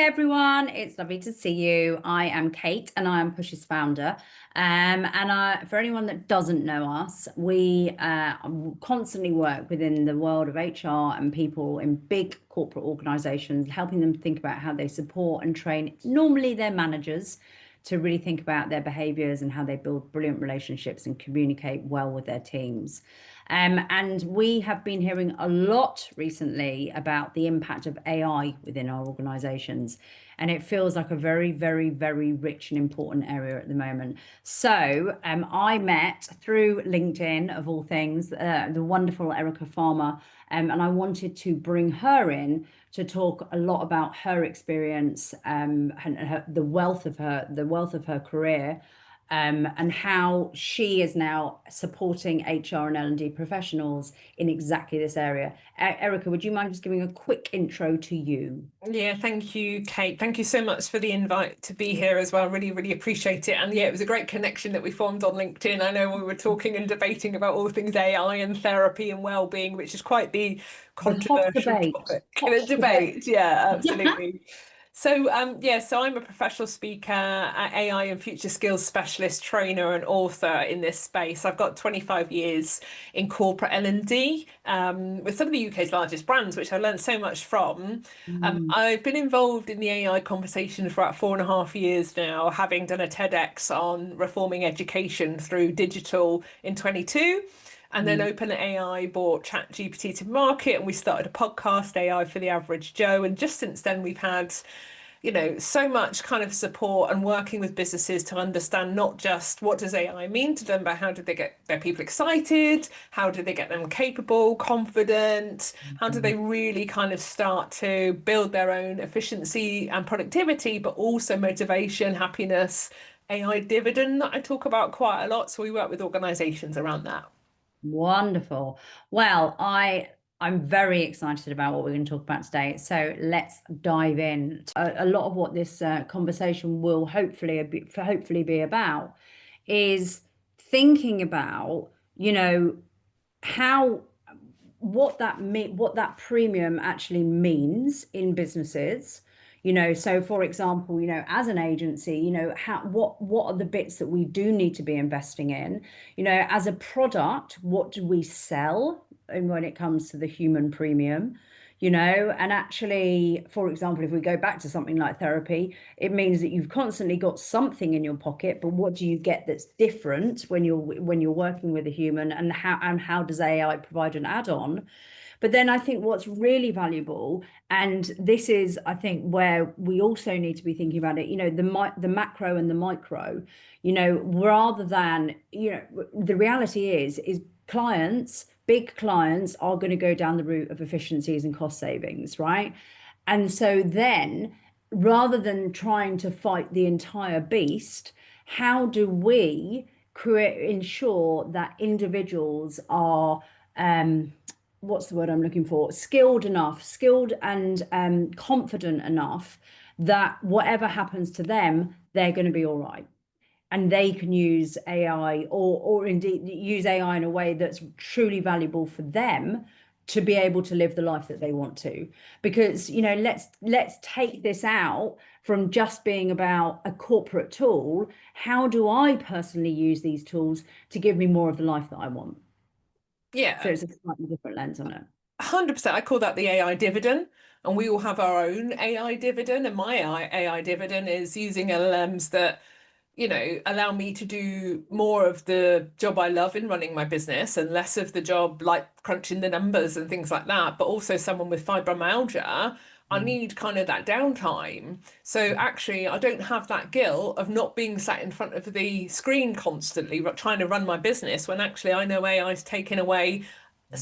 everyone, it's lovely to see you. I am Kate and I am Push's founder. For anyone that doesn't know us, we constantly work within the world of HR and people in big corporate organizations, helping them think about how they support and train normally their managers to really think about their behaviors and how they build brilliant relationships and communicate well with their teams. And we have been hearing a lot recently about the impact of AI within our organizations. And it feels like a very, very, very rich and important area at the moment. So I met through LinkedIn, of all things, the wonderful Erica Farmer, and I wanted to bring her in to talk a lot about her experience and the wealth of her career, and how she is now supporting HR and L&D professionals in exactly this area. Erica, would you mind just giving a quick intro to you? Yeah, thank you, Kate. Thank you so much for the invite to be here as well. Really, really appreciate it. And yeah, it was a great connection that we formed on LinkedIn. I know we were talking and debating about all things AI and therapy and well-being, which is quite the The hot controversial debate. topic. Hot The debate. debate, yeah, absolutely. So so I'm a professional speaker, AI and future skills specialist, trainer, and author in this space. I've got 25 years in corporate L&D with some of the UK's largest brands, which I learned so much from. Mm. I've been involved in the AI conversation for about 4.5 years now, having done a TEDx on reforming education through digital in 22. And then Mm. OpenAI bought ChatGPT to market, and we started a podcast, AI for the Average Joe. And just since then, we've had, so much kind of support and working with businesses to understand not just what does AI mean to them, but how do they get their people excited? How do they get them capable, confident? How do they really kind of start to build their own efficiency and productivity, but also motivation, happiness, AI dividend that I talk about quite a lot. So we work with organizations around that. Wonderful. Well, I'm very excited about what we're going to talk about today. So let's dive in. A lot of what this conversation will hopefully be about is thinking about, how what that premium actually means in businesses. So for example, as an agency, how what are the bits that we do need to be investing in? As a product, what do we sell? And when it comes to the human premium, and actually, for example, if we go back to something like therapy, it means that you've constantly got something in your pocket, but what do you get that's different when you're working with a human, and how does AI provide an add-on? But then I think what's really valuable, and this is, I think, where we also need to be thinking about it, the macro and the micro, rather than, the reality is big clients are going to go down the route of efficiencies and cost savings, right? And so then, rather than trying to fight the entire beast, how do we ensure that individuals are, what's the word I'm looking for? Skilled and confident enough that whatever happens to them, they're going to be all right. And they can use AI, or indeed use AI in a way that's truly valuable for them to be able to live the life that they want to. Because, let's take this out from just being about a corporate tool. How do I personally use these tools to give me more of the life that I want? So Yeah, it's a slightly different lens on it. 100%. I call that the AI dividend. And we all have our own AI dividend. And my AI dividend is using LLMs that, allow me to do more of the job I love in running my business and less of the job like crunching the numbers and things like that. But also someone with fibromyalgia, I Mm. need kind of that downtime. So actually, I don't have that guilt of not being sat in front of the screen constantly trying to run my business when actually I know AI is taking away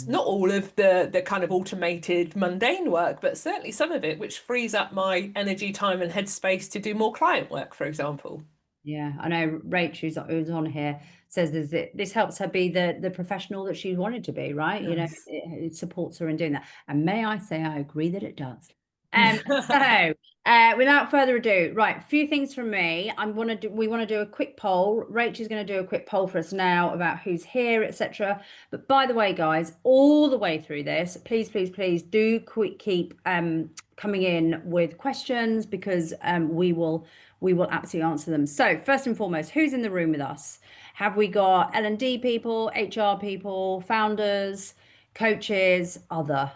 not all of the kind of automated mundane work, but certainly some of it, which frees up my energy, time, and headspace to do more client work, for example. Yeah, I know Rach, who's on here, says this helps her be the professional that she wanted to be, right? Yes. It supports her in doing that. And may I say, I agree that it does. So Without further ado, right, a few things from me. We want to do a quick poll. Rachel's going to do a quick poll for us now about who's here, etc. But by the way, guys, all the way through this, please, please, please do keep coming in with questions because we will absolutely answer them. So first and foremost, who's in the room with us? Have we got L&D people, HR people, founders, coaches, other,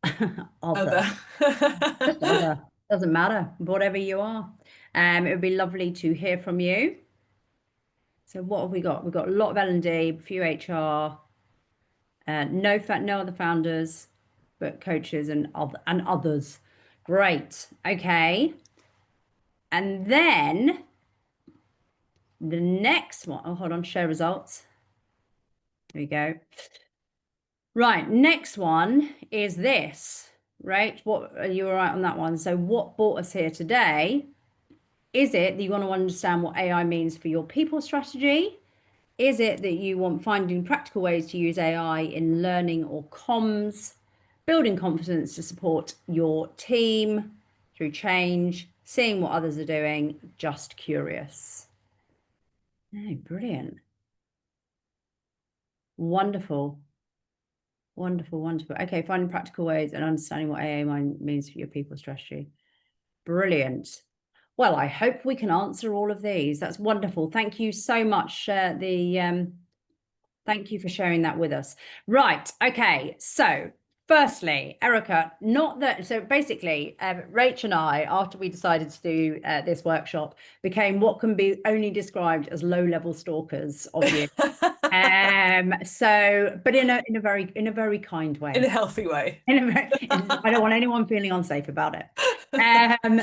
Other. other? Just other. Doesn't matter, whatever you are. It would be lovely to hear from you. So what have we got? We've got a lot of L&D, a few HR, no other founders, but coaches and others. Great. Okay. And then the next one. Oh, hold on, share results. There we go. Right, next one is this. Right, what are you all right on that one? So what brought us here today? Is it that you want to understand what AI means for your people strategy? Is it that you want finding practical ways to use AI in learning or comms, building confidence to support your team through change, seeing what others are doing, just curious? Oh, brilliant. Wonderful. Wonderful, wonderful. Okay, finding practical ways and understanding what AI means for your people strategy. Brilliant. Well, I hope we can answer all of these. That's wonderful. Thank you so much. Thank you for sharing that with us. Right. Okay. So, firstly, Erica, not that. So basically, Rach and I, after we decided to do this workshop, became what can be only described as low-level stalkers of you. But in a very kind In a way. healthy way. I don't want anyone feeling unsafe about it.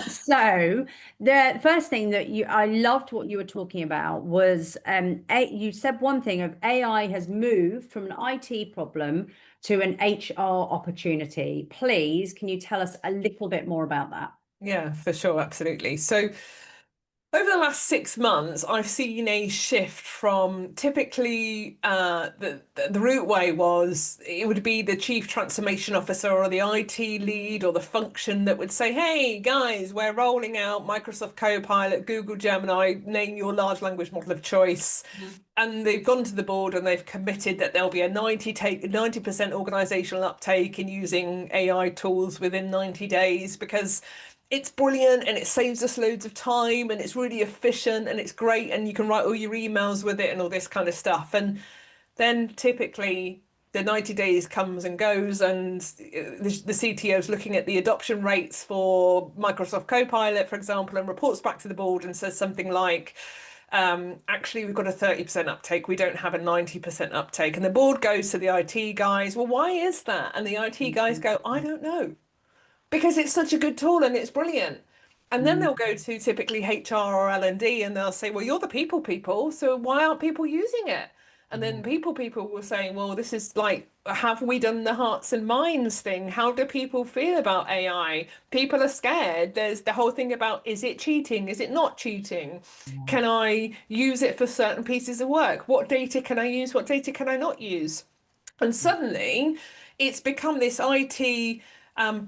So the first thing that I loved what you were talking about was you said one thing of AI has moved from an IT problem to an HR opportunity. Please, can you tell us a little bit more about that? Yeah, for sure, absolutely. So over the last 6 months, I've seen a shift from typically the route way was it would be the chief transformation officer or the IT lead or the function that would say, "Hey guys, we're rolling out Microsoft Copilot, Google Gemini, name your large language model of choice." And they've gone to the board and they've committed that there'll be a 90% organizational uptake in using AI tools within 90 days because it's brilliant and it saves us loads of time and it's really efficient and it's great and you can write all your emails with it and all this kind of stuff. And then typically the 90 days comes and goes and the CTO is looking at the adoption rates for Microsoft Copilot, for example, and reports back to the board and says something like, actually, we've got a 30% uptake. We don't have a 90% uptake. And the board goes to the IT guys, well, why is that? And the IT guys go, I don't know because it's such a good tool and it's brilliant. And then they'll go to typically HR or L&D and they'll say, well, you're the people, so why aren't people using it? And then people will say, well, this is like, have we done the hearts and minds thing? How do people feel about AI? People are scared. There's the whole thing about, is it cheating? Is it not cheating? Can I use it for certain pieces of work? What data can I use? What data can I not use? And suddenly it's become this IT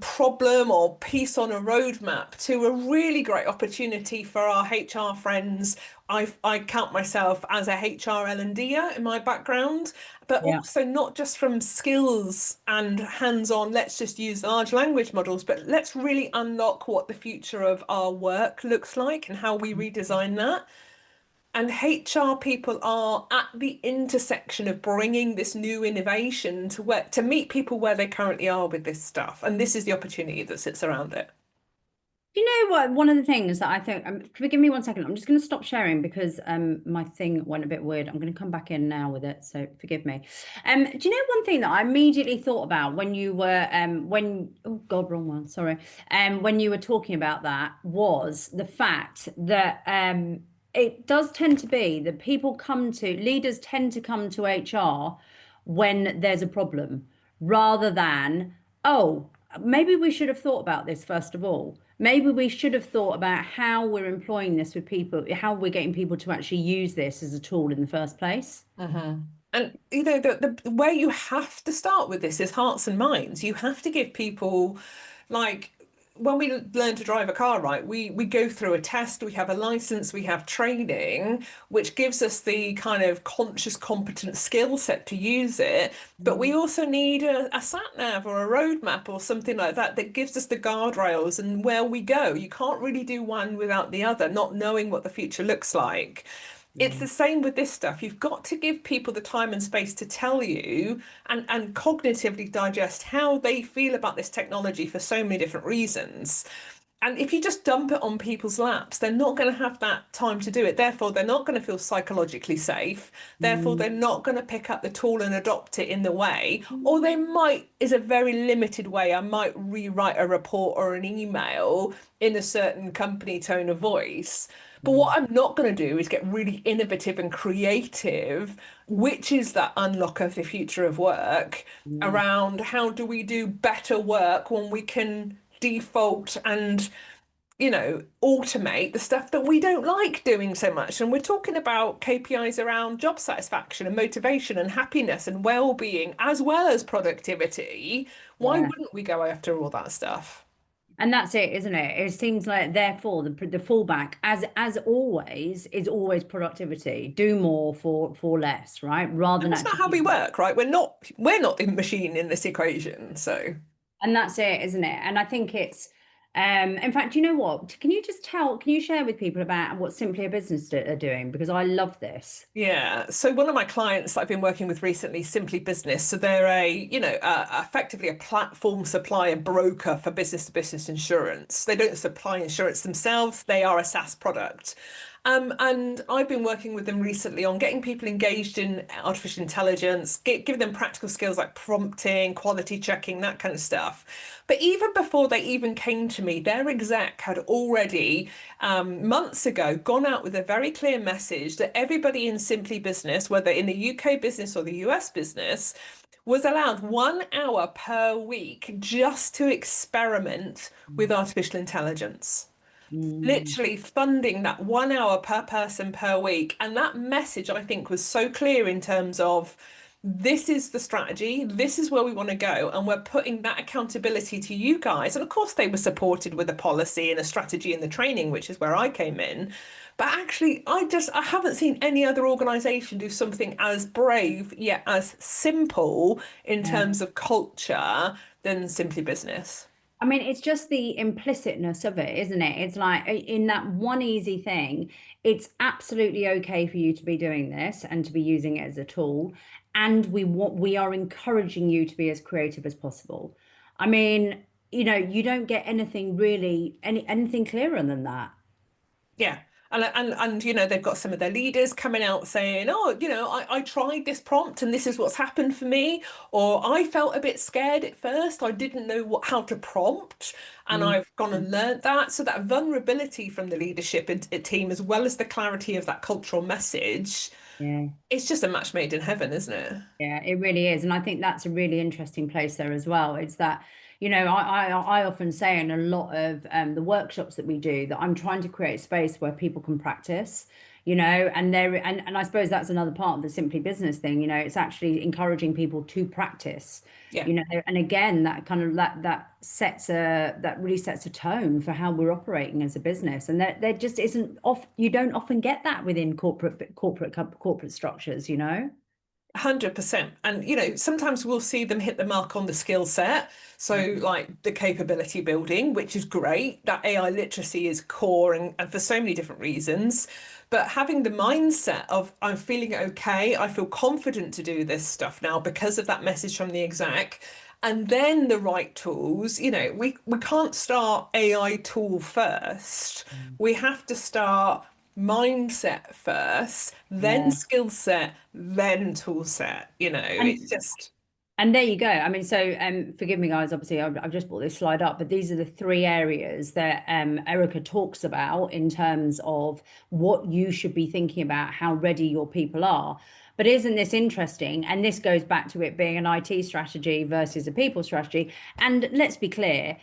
problem or piece on a roadmap to a really great opportunity for our HR friends. I count myself as a HR L&Dier in my background, but Yeah. also not just from skills and hands-on, let's just use large language models, but let's really unlock what the future of our work looks like and how we redesign that. And HR people are at the intersection of bringing this new innovation to meet people where they currently are with this stuff. And this is the opportunity that sits around it. You know what? One of the things that I think, give me one second. I'm just going to stop sharing because my thing went a bit weird. I'm going to come back in now with it, so forgive me. Do you know one thing that I immediately thought about when you were oh God, wrong one, sorry. When you were talking about that was the fact that it does tend to be that leaders tend to come to HR when there's a problem rather than, oh, maybe we should have thought about this first of all. Maybe we should have thought about how we're employing this with people, how we're getting people to actually use this as a tool in the first place. And you know, the way you have to start with this is hearts and minds. You have to give people like when we learn to drive a car, right, we go through a test, we have a license, we have training, which gives us the kind of conscious, competent skill set to use it. But we Mm, also need a sat nav or a road map or something like that that gives us the guardrails and where we go. You can't really do one without the other, not knowing what the future looks like. It's yeah. the same with this stuff. You've got to give people the time and space to tell you and cognitively digest how they feel about this technology for so many different reasons. And if you just dump it on people's laps, they're not going to have that time to do it. Therefore, they're not going to feel psychologically safe. Therefore, Mm, they're not going to pick up the tool and adopt it in the way. Or they might, is a very limited way. I might rewrite a report or an email in a certain company tone of voice. But mm, what I'm not going to do is get really innovative and creative, which is that unlock of the future of work mm. around how do we do better work when we can default and automate the stuff that we don't like doing so much. And we're talking about KPIs around job satisfaction and motivation and happiness and well-being as well as productivity. Why Yeah. wouldn't we go after all that stuff? And that's it, isn't it? It seems like therefore the fallback, as always, is always productivity. Do more for less, right? Rather And than that's not actually how we keep. work, right? We're not the machine in this equation. So And that's it, isn't it? And I think it's, in fact, you know what? Can you share with people about what Simply a Business are doing? Because I love this. yeah. So one of my clients that I've been working with recently, Simply Business. So they're effectively a platform supplier broker for business to business insurance. They don't supply insurance themselves. They are a SaaS product. And I've been working with them recently on getting people engaged in artificial intelligence, giving them practical skills like prompting, quality checking, that kind of stuff. But even before they even came to me, their exec had already, months ago, gone out with a very clear message that everybody in Simply Business, whether in the UK business or the US business, was allowed 1 hour per week just to experiment with artificial intelligence, Mm, literally funding that 1 hour per person per week. And that message, I think, was so clear in terms of this is the strategy, this is where we want to go, and we're putting that accountability to you guys. And of course, they were supported with a policy and a strategy and the training, which is where I came in. But actually, I haven't seen any other organization do something as brave yet as simple in yeah. terms of culture than Simply Business. I mean, it's just the implicitness of it, isn't it? It's like in that one easy thing, it's absolutely okay for you to be doing this and to be using it as a tool. And we are encouraging you to be as creative as possible. I mean, you don't get anything really anything clearer than that. Yeah. And they've got some of their leaders coming out saying, oh, I tried this prompt and this is what's happened for me. Or I felt a bit scared at first. I didn't know how to prompt. And Mm, I've gone and learned that. So that vulnerability from the leadership team, as well as the clarity of that cultural message, yeah. it's just a match made in heaven, isn't it? Yeah, it really is. And I think that's a really interesting place there as well. It's that, I often say in a lot of the workshops that we do that I'm trying to create a space where people can practice, and I suppose that's another part of the Simply Business thing, it's actually encouraging people to practice, Yeah. and again, that kind of that really sets a tone for how we're operating as a business. And there just isn't you don't often get that within corporate structures. 100%. And sometimes we'll see them hit the mark on the skill set. So like the capability building, which is great. That AI literacy is core and for so many different reasons. But having the mindset of I'm feeling okay, I feel confident to do this stuff now because of that message from the exec. And then the right tools, we can't start AI tool first. We have to start mindset first, then Yeah. skill set, then tool set. It's And just, and there you go. I mean, so forgive me, guys. Obviously, I've just brought this slide up, but these are the three areas that Erica talks about in terms of what you should be thinking about, how ready your people are. But isn't this interesting? And this goes back to it being an IT strategy versus a people strategy. And let's be clear,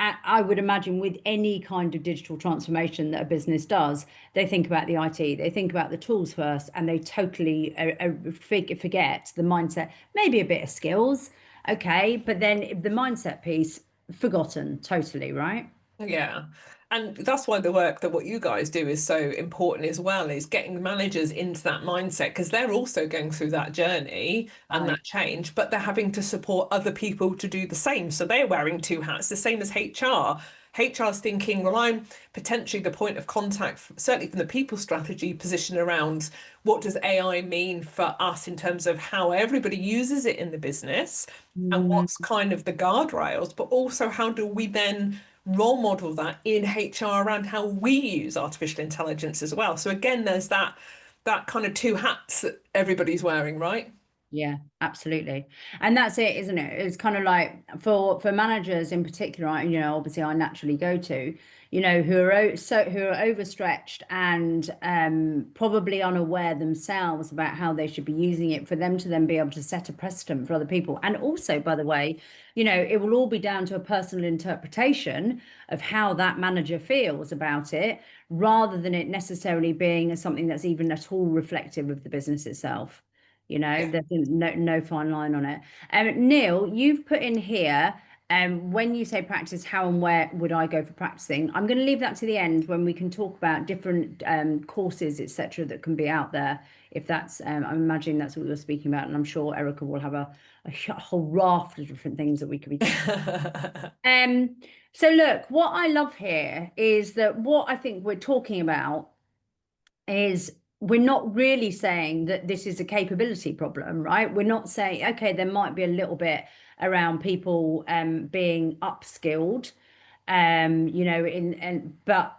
I would imagine with any kind of digital transformation that a business does, they think about the IT, they think about the tools first, and they totally forget the mindset, maybe a bit of skills. Okay, but then the mindset piece forgotten totally, right? Yeah. And that's why the work that what you guys do is so important as well, is getting managers into that mindset because they're also going through that journey and Right. that change, but they're having to support other people to do the same. So they're wearing two hats, the same as HR. HR's thinking, well, I'm potentially the point of contact, certainly from the people strategy position around what does AI mean for us in terms of how everybody uses it in the business and Mm, what's kind of the guardrails, but also how do we then role model that in HR around how we use artificial intelligence as well. So again, there's that kind of two hats that everybody's wearing, right? yeah, absolutely. And that's it, isn't it? It's kind of like for managers in particular, obviously I naturally go to, who are who are overstretched and probably unaware themselves about how they should be using it, for them to then be able to set a precedent for other people. And also, by the way, it will all be down to a personal interpretation of how that manager feels about it, rather than it necessarily being something that's even at all reflective of the business itself. Yeah. There's no fine line on it. Neil, you've put in here, when you say practice, how and where would I go for practicing? I'm going to leave that to the end when we can talk about different courses, etc., that can be out there. If that's, I'm imagining that's what you're speaking about, and I'm sure Erica will have a whole raft of different things that we could be talking. Um, so look, what I love here is that what I think we're talking about is, we're not really saying that this is a capability problem, right? We're not saying, okay, there might be a little bit around people being upskilled, in and but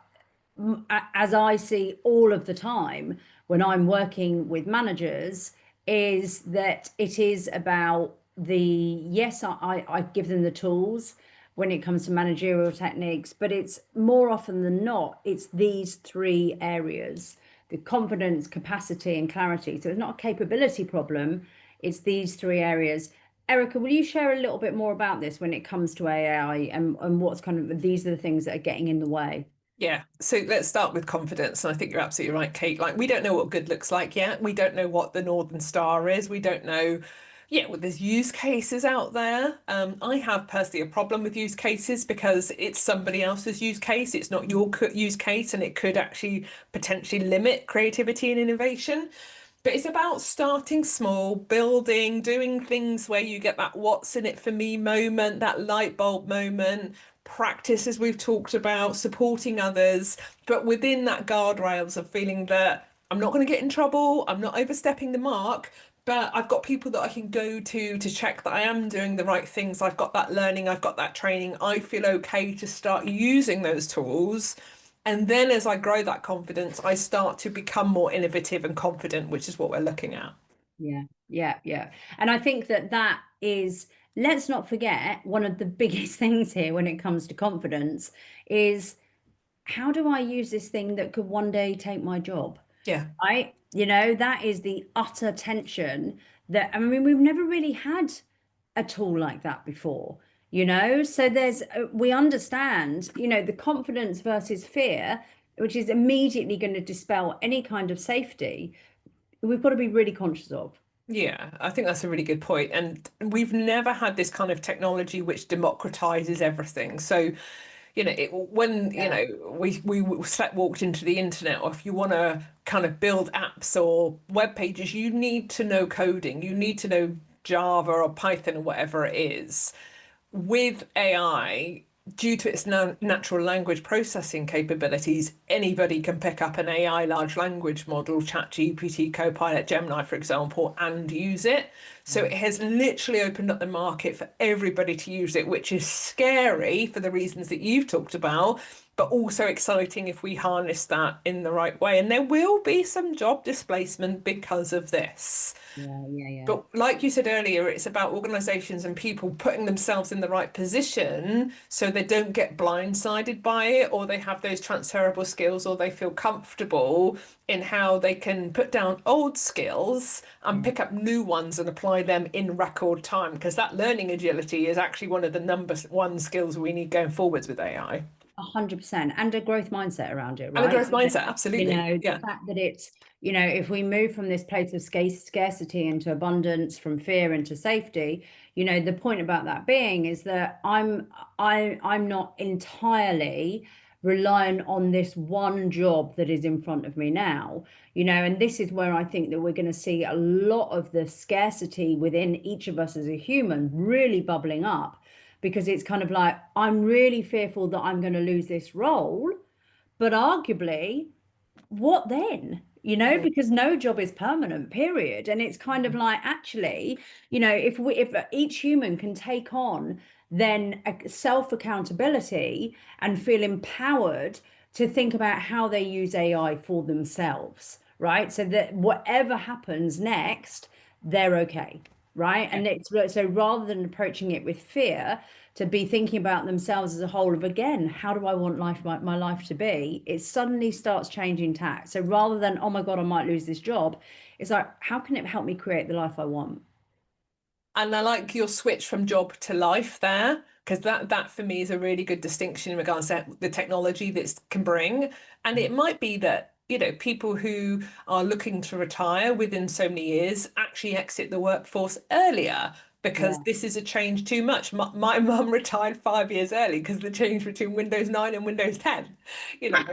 as I see all of the time when I'm working with managers, is that it is about yes, I give them the tools when it comes to managerial techniques, but it's more often than not, it's these three areas: the confidence, capacity, and clarity. So it's not a capability problem, it's these three areas. Erica, will you share a little bit more about this when it comes to AI, and what's kind of, these are the things that are getting in the way? Yeah, so let's start with confidence. And I think you're absolutely right, Kate. Like, we don't know what good looks like yet. We don't know what the Northern Star is. We don't know, yeah, well, there's use cases out there. I have personally a problem with use cases because it's somebody else's use case. It's not your use case, and it could actually potentially limit creativity and innovation. But it's about starting small, building, doing things where you get that what's in it for me moment, that light bulb moment, practice as we've talked about, supporting others, but within that guardrails of feeling that I'm not going to get in trouble, I'm not overstepping the mark, but I've got people that I can go to check that I am doing the right things. I've got that learning, I've got that training. I feel okay to start using those tools. And then as I grow that confidence, I start to become more innovative and confident, which is what we're looking at. Yeah, yeah, yeah. And I think that that is, let's not forget, one of the biggest things here when it comes to confidence is, how do I use this thing that could one day take my job? Yeah. Right? That is the utter tension that, I mean, we've never really had a tool like that before, So we understand, the confidence versus fear, which is immediately going to dispel any kind of safety, we've got to be really conscious of. Yeah, I think that's a really good point. And we've never had this kind of technology which democratizes everything. So, when, Yeah. we slept walked into the internet, or if you want to kind of build apps or web pages, you need to know coding, you need to know Java or Python or whatever it is. With AI, due to its natural language processing capabilities, anybody can pick up an AI large language model, ChatGPT, Copilot, Gemini, for example, and use it. So it has literally opened up the market for everybody to use it, which is scary for the reasons that you've talked about, but also exciting if we harness that in the right way. And there will be some job displacement because of this. Yeah, yeah, yeah. But like you said earlier, it's about organizations and people putting themselves in the right position so they don't get blindsided by it, or they have those transferable skills, or they feel comfortable in how they can put down old skills and Yeah. pick up new ones and apply them in record time. Because that learning agility is actually one of the number one skills we need going forwards with AI. 100%, and a growth mindset around it, And a right? growth mindset, absolutely. The Yeah. fact that it's, if we move from this place of scarcity into abundance, from fear into safety, the point about that being is that I'm not entirely reliant on this one job that is in front of me now, and this is where I think that we're going to see a lot of the scarcity within each of us as a human really bubbling up, because it's kind of like, I'm really fearful that I'm going to lose this role, but arguably, what then? Mhm. Because no job is permanent, period. And it's kind of like, actually, if each human can take on then a self accountability and feel empowered to think about how they use AI for themselves, right? So that whatever happens next, they're okay, right? Yeah. And it's so, rather than approaching it with fear, to be thinking about themselves as a whole of, again, how do I want my life to be? It suddenly starts changing tack. So rather than, oh my God, I might lose this job, it's like, how can it help me create the life I want? And I like your switch from job to life there, because that for me is a really good distinction in regards to the technology this can bring. And it might be that, people who are looking to retire within so many years actually exit the workforce earlier because Yeah. this is a change too much. My mum retired 5 years early because the change between Windows 9 and Windows 10, you know.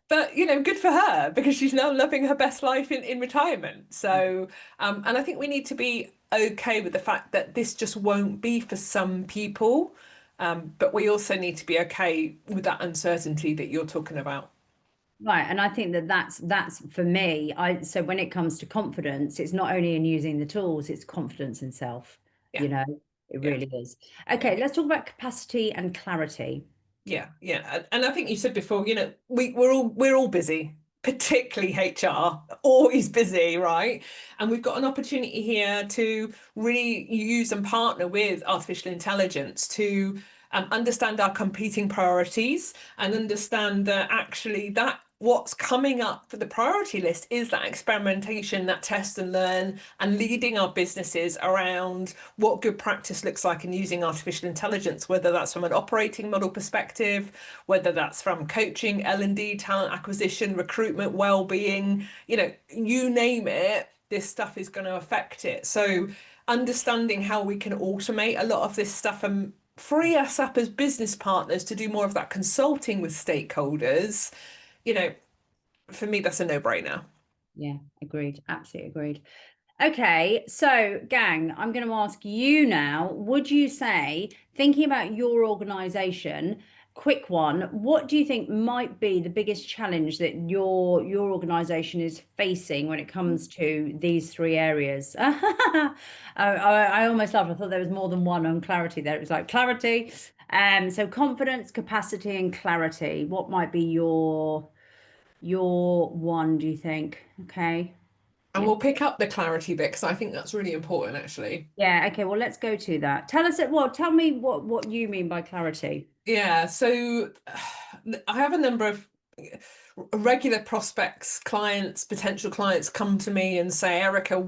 But good for her because she's now living her best life in retirement. So, and I think we need to be okay with the fact that this just won't be for some people. But we also need to be okay with that uncertainty that you're talking about. Right, and I think that that's for me. So when it comes to confidence, it's not only in using the tools, it's confidence in self, Yeah, you know, it yeah, really is. yeah. Okay, let's talk about capacity and clarity. Yeah, yeah. And I think you said before, we're all busy, particularly HR, always busy, right? And we've got an opportunity here to really use and partner with artificial intelligence to understand our competing priorities and understand that actually that what's coming up for the priority list is that experimentation, that test and learn, and leading our businesses around what good practice looks like in using artificial intelligence, whether that's from an operating model perspective, whether that's from coaching, L&D, talent acquisition, recruitment, well-being, you name it, this stuff is going to affect it. So understanding how we can automate a lot of this stuff and free us up as business partners to do more of that consulting with stakeholders, you know, for me, that's a no-brainer. Yeah, agreed. Absolutely agreed. Okay, so gang, I'm going to ask you now, would you say, thinking about your organization, quick one, what do you think might be the biggest challenge that your organization is facing when it comes to these three areas? I almost laughed. I thought there was more than one on clarity there. It was like clarity. So confidence, capacity, and clarity. What might be your one, do you think? Okay. And Yeah. we'll pick up the clarity bit because I think that's really important, actually. Yeah, okay, well, let's go to that. Tell me what you mean by clarity. Yeah, so I have a number of regular prospects, clients, potential clients come to me and say, Erica,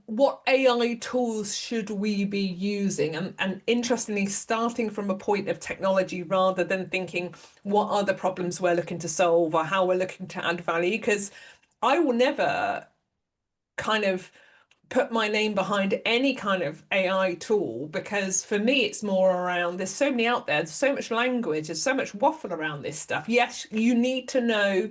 what AI tools should we be using? And interestingly, starting from a point of technology rather than thinking what are the problems we're looking to solve or how we're looking to add value, because I will never kind of put my name behind any kind of AI tool because for me it's more around there's so many out there, there's so much language, there's so much waffle around this stuff. Yes, you need to know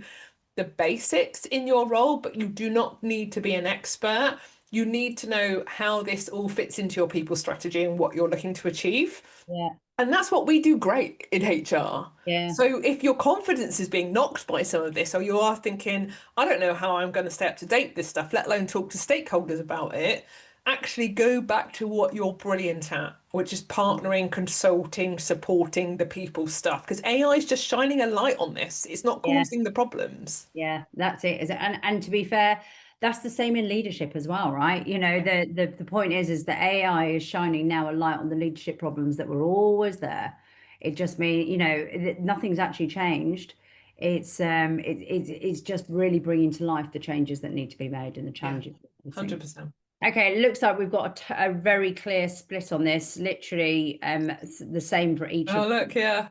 the basics in your role, but you do not need to be an expert. You need to know how this all fits into your people strategy and what you're looking to achieve. Yeah, And that's what we do great in HR. yeah, So if your confidence is being knocked by some of this, or you are thinking, I don't know how I'm going to stay up to date with this stuff, let alone talk to stakeholders about it, actually go back to what you're brilliant at, which is partnering, consulting, supporting the people stuff. Because AI is just shining a light on this. It's not yeah, causing the problems. yeah. That's it. Is it? And to be fair, that's the same in leadership as well, right? Yeah. The point is that AI is shining now a light on the leadership problems that were always there. It just means, nothing's actually changed. It's just really bringing to life the changes that need to be made and the Yeah. challenges that we're facing. 100%. Okay, it looks like we've got a very clear split on this. Literally, the same for each Oh, of look, yeah.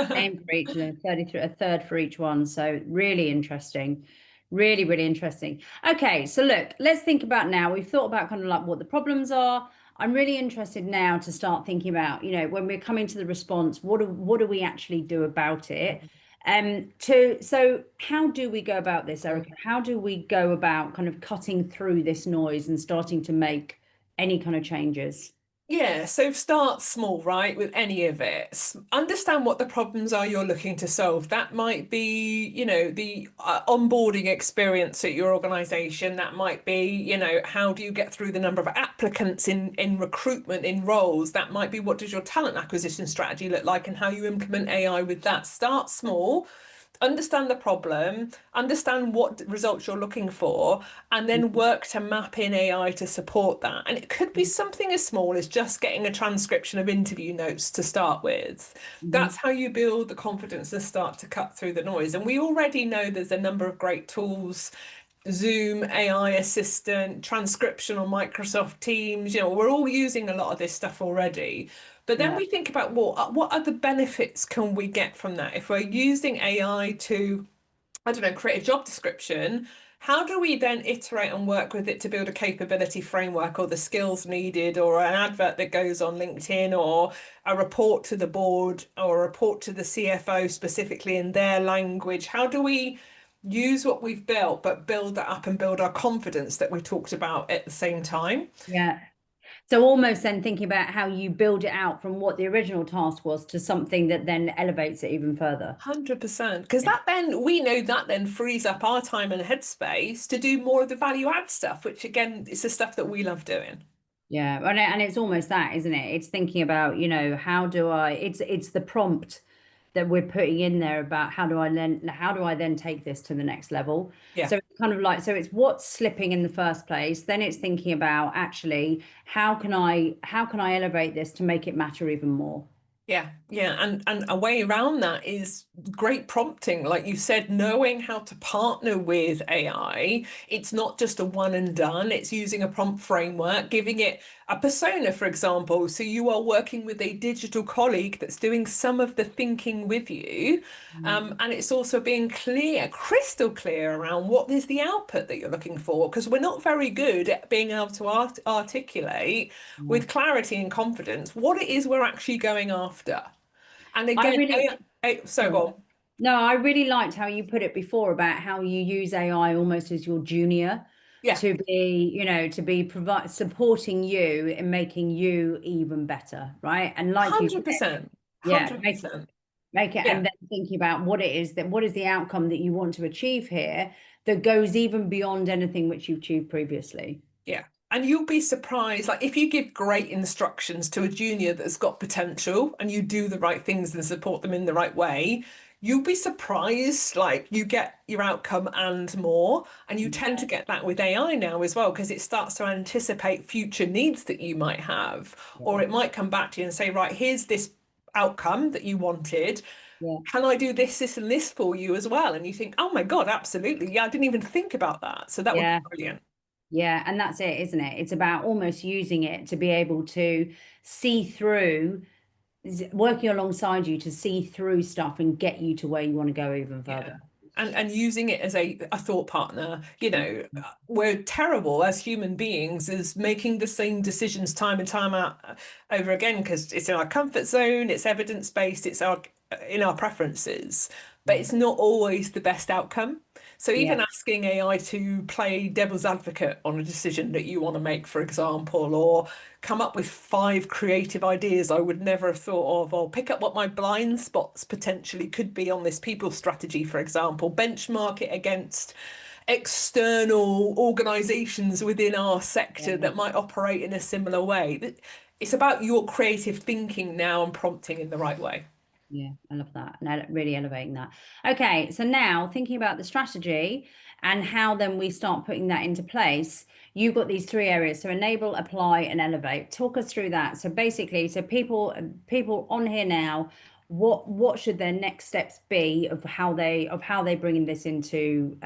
same for each, and 33, a third for each one. So really interesting. Really, really interesting. Okay, so look, let's think about now. We've thought about kind of like what the problems are. I'm really interested now to start thinking about, when we're coming to the response, what do we actually do about it? So how do we go about this, Erica? How do we go about kind of cutting through this noise and starting to make any kind of changes? Yeah, so start small, right, with any of it. Understand what the problems are you're looking to solve. That might be, the onboarding experience at your organization. That might be, how do you get through the number of applicants in recruitment in roles? That might be, what does your talent acquisition strategy look like and how you implement AI with that. Start small, understand the problem, understand what results you're looking for, and then work to map in AI to support that. And it could be something as small as just getting a transcription of interview notes to start with. That's Mhm. how you build the confidence and start to cut through the noise. And we already know there's a number of great tools. Zoom, AI assistant, transcription on Microsoft Teams. We're all using a lot of this stuff already. But then Yeah. we think about what other benefits can we get from that? If we're using AI to, I don't know, create a job description, how do we then iterate and work with it to build a capability framework or the skills needed or an advert that goes on LinkedIn or a report to the board or a report to the CFO specifically in their language? How do we use what we've built, but build that up and build our confidence that we talked about at the same time? Yeah. So almost then thinking about how you build it out from what the original task was to something that then elevates it even further. 100%. Because Yeah. that then, we know that then frees up our time and headspace to do more of the value add stuff, which again is the stuff that we love doing. Yeah. And it's almost that, isn't it? It's thinking about, how do I, it's the prompt that we're putting in there about how do I then take this to the next level. Yeah. So it's kind of like, so it's what's slipping in the first place. Then it's thinking about actually how can I elevate this to make it matter even more? Yeah, yeah, and a way around that is great prompting, like you said, knowing how to partner with AI. It's not just a one and done. It's using a prompt framework, giving it a persona, for example. So you are working with a digital colleague that's doing some of the thinking with you, Mm. and it's also being clear, crystal clear around what is the output that you're looking for, because we're not very good at being able to articulate Yeah. with clarity and confidence what it is we're actually going after. And I again, really, so go sorry. on. No, I really liked how you put it before about how you use AI almost as your junior Yeah, to be provide supporting you in making you even better, right? And like you said, 100%. yeah, make 100%. make it, and Yeah. then thinking about what is the outcome that you want to achieve here that goes even beyond anything which you've achieved previously. Yeah. And you'll be surprised, like if you give great instructions to a junior that's got potential and you do the right things and support them in the right way, you'll be surprised, like you get your outcome and more. And you tend to get that with AI now as well, because it starts to anticipate future needs that you might have. Or Yeah, it might come back to you and say, right, here's this outcome that you wanted. yeah, Can I do this, this, and this for you as well? And you think, oh my God, absolutely. Yeah, I didn't even think about that. So that would be yeah. brilliant. Yeah, and that's it, isn't it? It's about almost using it to be able to see through, working alongside you to see through stuff and get you to where you want to go even Yeah. further. And using it as a thought partner, we're terrible as human beings as making the same decisions time and time out over again because it's in our comfort zone, it's evidence-based, it's our in our preferences, but Yeah, it's not always the best outcome. So even yeah, asking AI to play devil's advocate on a decision that you want to make, for example, or come up with five creative ideas I would never have thought of, or pick up what my blind spots potentially could be on this people strategy, for example, benchmark it against external organizations within our sector yeah. that might operate in a similar way. It's about your creative thinking now and prompting in the right way. Yeah, I love that. And really elevating that. Okay, so now thinking about the strategy and how then we start putting that into place, you've got these three areas. So enable, apply, and elevate. Talk us through that. So basically, so people on here now, what should their next steps be of how they bringing this into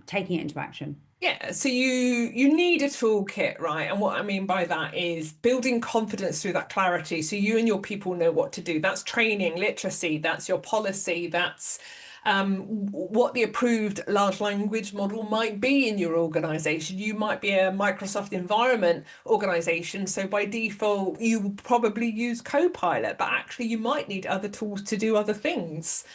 taking it into action? Yeah, so you need a toolkit, right? And what I mean by that is building confidence through that clarity. So you and your people know what to do. That's training, literacy, that's your policy, that's what the approved large language model might be in your organization. You might be a Microsoft environment organization, so by default you will probably use Copilot, but actually you might need other tools to do other things.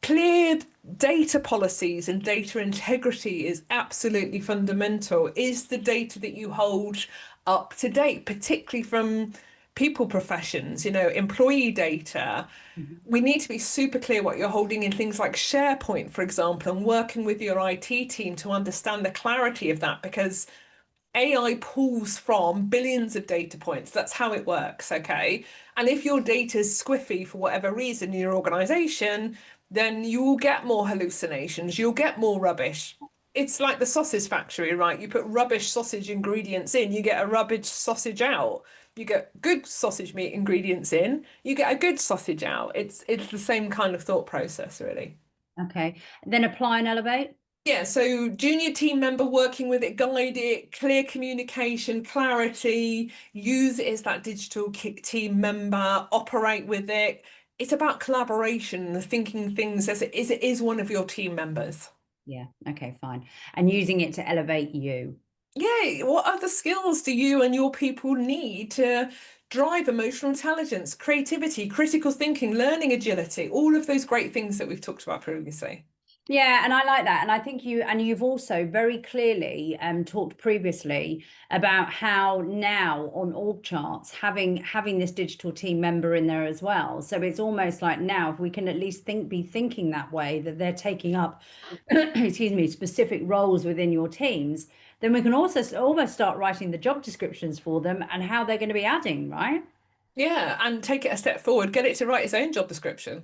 Clear data policies and data integrity is absolutely fundamental. Is the data that you hold up to date, particularly from people professions, employee data? Mhm. We need to be super clear what you're holding in things like SharePoint, for example, and working with your IT team to understand the clarity of that, because AI pulls from billions of data points. That's how it works, okay? And if your data is squiffy for whatever reason in your organization, then you will get more hallucinations, you'll get more rubbish. It's like the sausage factory, right? You put rubbish sausage ingredients in, you get a rubbish sausage out. You get good sausage meat ingredients in, you get a good sausage out. It's the same kind of thought process, really. Okay. Then apply and elevate. Yeah, so junior team member working with it, guide it, clear communication, clarity, use it as that digital team member, operate with it. It's about collaboration and thinking things as it is one of your team members. Yeah. Okay, fine. And using it to elevate you. Yeah, what other skills do you and your people need to drive emotional intelligence, creativity, critical thinking, learning agility, all of those great things that we've talked about previously? Yeah, and I like that. And I think you've also very clearly talked previously about how now on org charts having this digital team member in there as well. So it's almost like now if we can at least be thinking that way, that they're taking up excuse me, specific roles within your teams, then we can also almost start writing the job descriptions for them and how they're going to be adding, right? Yeah, and take it a step forward, get it to write its own job description.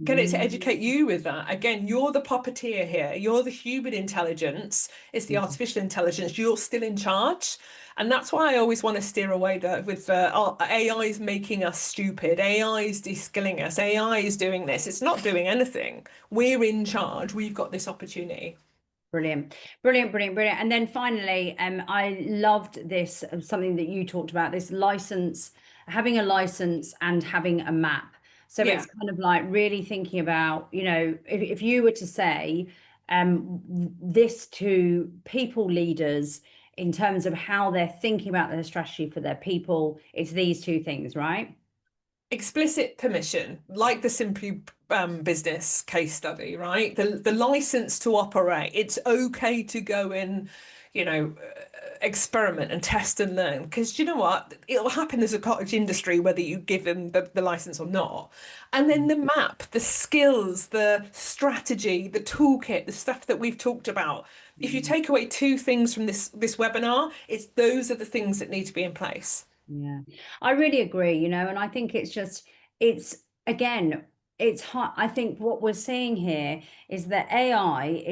Get it to Mm. educate you with that. Again, you're the puppeteer here. You're the human intelligence. It's the artificial intelligence. You're still in charge. And that's why I always want to steer away with AI is making us stupid. AI is de-skilling us. AI is doing this. It's not doing anything. We're in charge. We've got this opportunity. Brilliant, brilliant, brilliant, brilliant. And then finally, I loved this, something that you talked about, this license, having a license and having a map. So it's Yeah. kind of like really thinking about, if you were to say this to people leaders in terms of how they're thinking about their strategy for their people, it's these two things, right? Explicit permission, like the Simply Business case study, right? The license to operate. It's okay to go and, experiment and test and learn. Because you know what? It'll happen as a cottage industry, whether you give them the license or not. And then the map, the skills, the strategy, the toolkit, the stuff that we've talked about. If you Mm. take away two things from this webinar, it's those are the things that need to be in place. Yeah, I really agree, and I think it's again, it's hard. I think what we're seeing here is that AI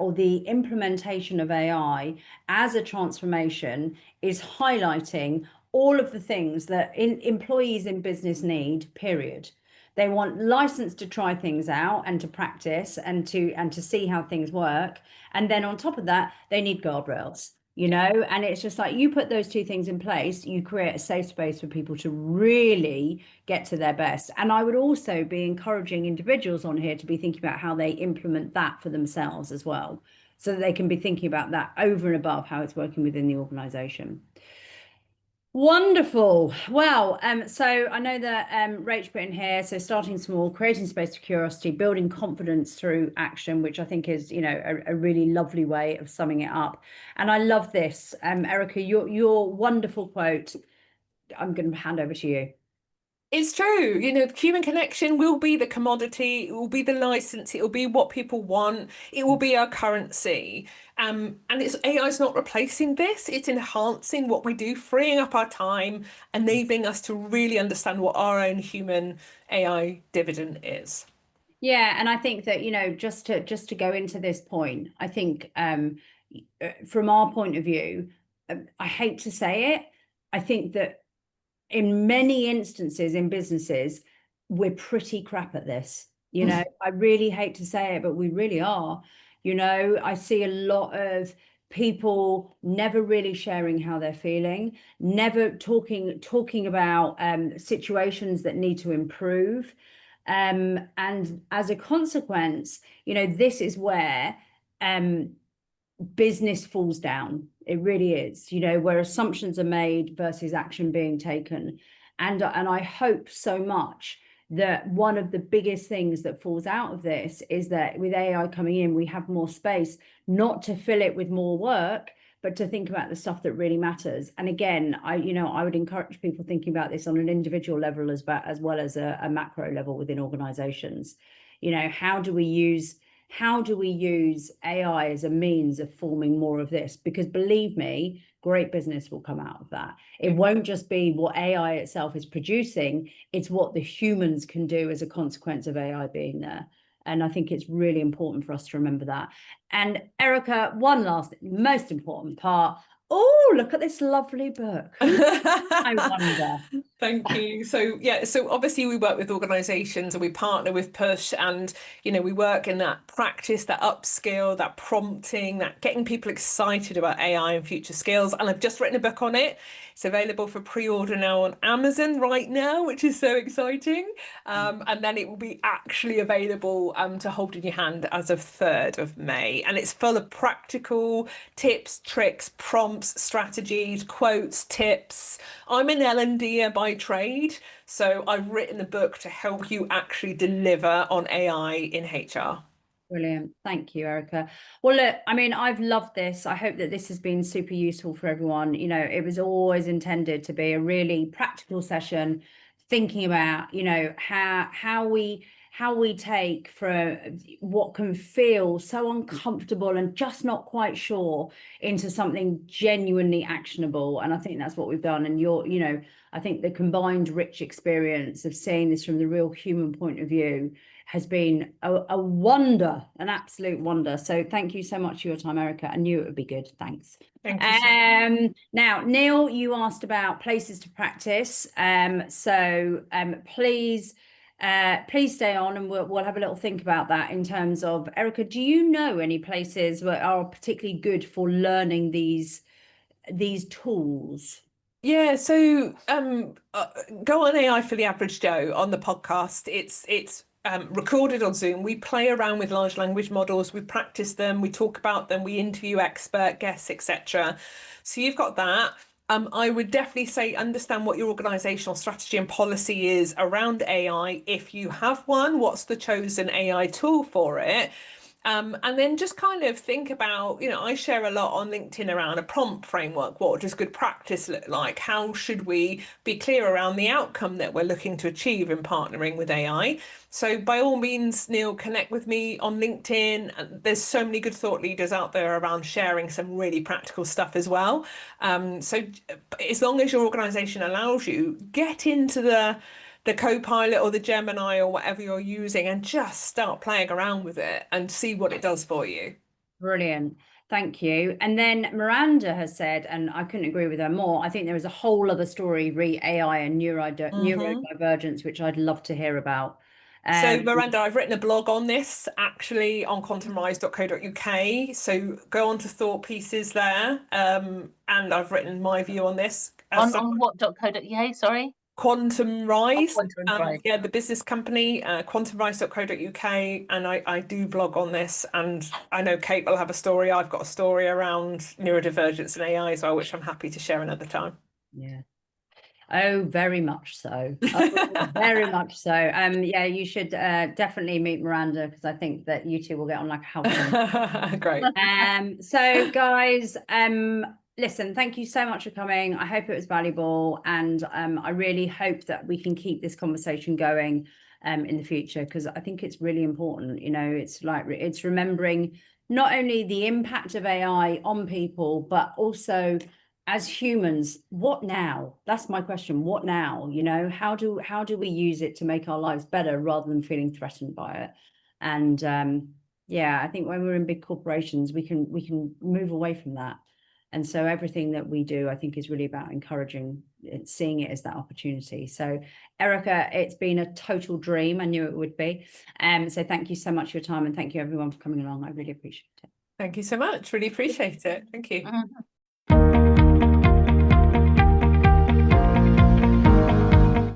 or the implementation of AI as a transformation is highlighting all of the things that employees in business need, period. They want license to try things out and to practice and to see how things work. And then on top of that, they need guardrails, Yeah. and it's just like you put those two things in place, you create a safe space for people to really get to their best. And I would also be encouraging individuals on here to be thinking about how they implement that for themselves as well, so that they can be thinking about that over and above how it's working within the organization. Wonderful. Well, so I know that Rach put in here, so starting small, creating space for curiosity, building confidence through action, which I think is, a really lovely way of summing it up. And I love this. Erica, your wonderful quote. I'm going to hand over to you. It's true. The human connection will be the commodity, it will be the license, it will be what people want, it will be our currency. And it's AI is not replacing this, it's enhancing what we do, freeing up our time, enabling us to really understand what our own human AI dividend is. Yeah, and I think that, just to go into this point, I think from our point of view, I hate to say it, I think that in many instances in businesses, we're pretty crap at this. I really hate to say it, but we really are. I see a lot of people never really sharing how they're feeling, never talking about situations that need to improve. And as a consequence, this is where business falls down. It really is, where assumptions are made versus action being taken. And I hope so much that one of the biggest things that falls out of this is that with AI coming in, we have more space, not to fill it with more work, but to think about the stuff that really matters. And again, I would encourage people thinking about this on an individual level as well as a macro level within organizations. How do we use AI as a means of forming more of this? Because believe me, great business will come out of that. It won't just be what AI itself is producing, it's what the humans can do as a consequence of AI being there. And I think it's really important for us to remember that. And Erica, one last, most important part. Oh, look at this lovely book. I wonder. Thank you. So yeah, so obviously we work with organizations and we partner with Push, and we work in that practice, that upskill, that prompting, that getting people excited about AI and future skills. And I've just written a book on it. It's available for pre-order now on Amazon right now, which is so exciting. And then it will be actually available to hold in your hand as of 3rd of May. And it's full of practical tips, tricks, prompts, strategies, quotes, tips. I'm an L&D by trade, so I've written a book to help you actually deliver on AI in HR. Brilliant. Thank you, Erica. Well, look, I mean, I've loved this. I hope that this has been super useful for everyone. It was always intended to be a really practical session, thinking about, how we take from what can feel so uncomfortable and just not quite sure into something genuinely actionable. And I think that's what we've done. And I think the combined rich experience of seeing this from the real human point of view has been a wonder, an absolute wonder. So thank you so much for your time, Erica. I knew it would be good. Thanks. Thank you. Now, Neil, you asked about places to practice. Please stay on, and we'll have a little think about that in terms of, Erica, do you know any places that are particularly good for learning these tools? Yeah, so go on AI for the Average Joe on the podcast. It's recorded on Zoom. We play around with large language models. We practice them. We talk about them. We interview expert guests, etc. So you've got that. I would definitely say understand what your organizational strategy and policy is around AI. If you have one, what's the chosen AI tool for it? And then just kind of think about, I share a lot on LinkedIn around a prompt framework. What does good practice look like? How should we be clear around the outcome that we're looking to achieve in partnering with AI? So by all means, Neil, connect with me on LinkedIn. There's so many good thought leaders out there around sharing some really practical stuff as well. So as long as your organization allows you, get into the Copilot or the Gemini or whatever you're using and just start playing around with it and see what it does for you. Brilliant. Thank you. And then Miranda has said, and I couldn't agree with her more, I think there is a whole other story, re AI and neurodivergence, which I'd love to hear about. So Miranda, I've written a blog on this actually on quantumrise.co.uk. So go on to thought pieces there. And I've written my view on this. On what.co.uk, sorry? Quantum Rise, Quantum Rise. Yeah, the business company, quantumrise.co.uk, and I do blog on this, and I know Kate will have a story. I've got a story around neurodivergence and AI as well, which I'm happy to share another time. Yeah. Oh, very much so. Oh, very much so. Yeah, you should definitely meet Miranda, because I think that you two will get on like a house. Great. So guys, listen, thank you so much for coming. I hope it was valuable, and I really hope that we can keep this conversation going in the future, because I think it's really important. It's remembering not only the impact of AI on people, but also as humans, what now? That's my question. What now? How do we use it to make our lives better rather than feeling threatened by it? And yeah, I think when we're in big corporations, we can move away from that. And so everything that we do, I think, is really about encouraging it, seeing it as that opportunity. So Erica, it's been a total dream. I knew it would be. So thank you so much for your time, and thank you everyone for coming along. I really appreciate it. Thank you so much. Really appreciate it. Thank you.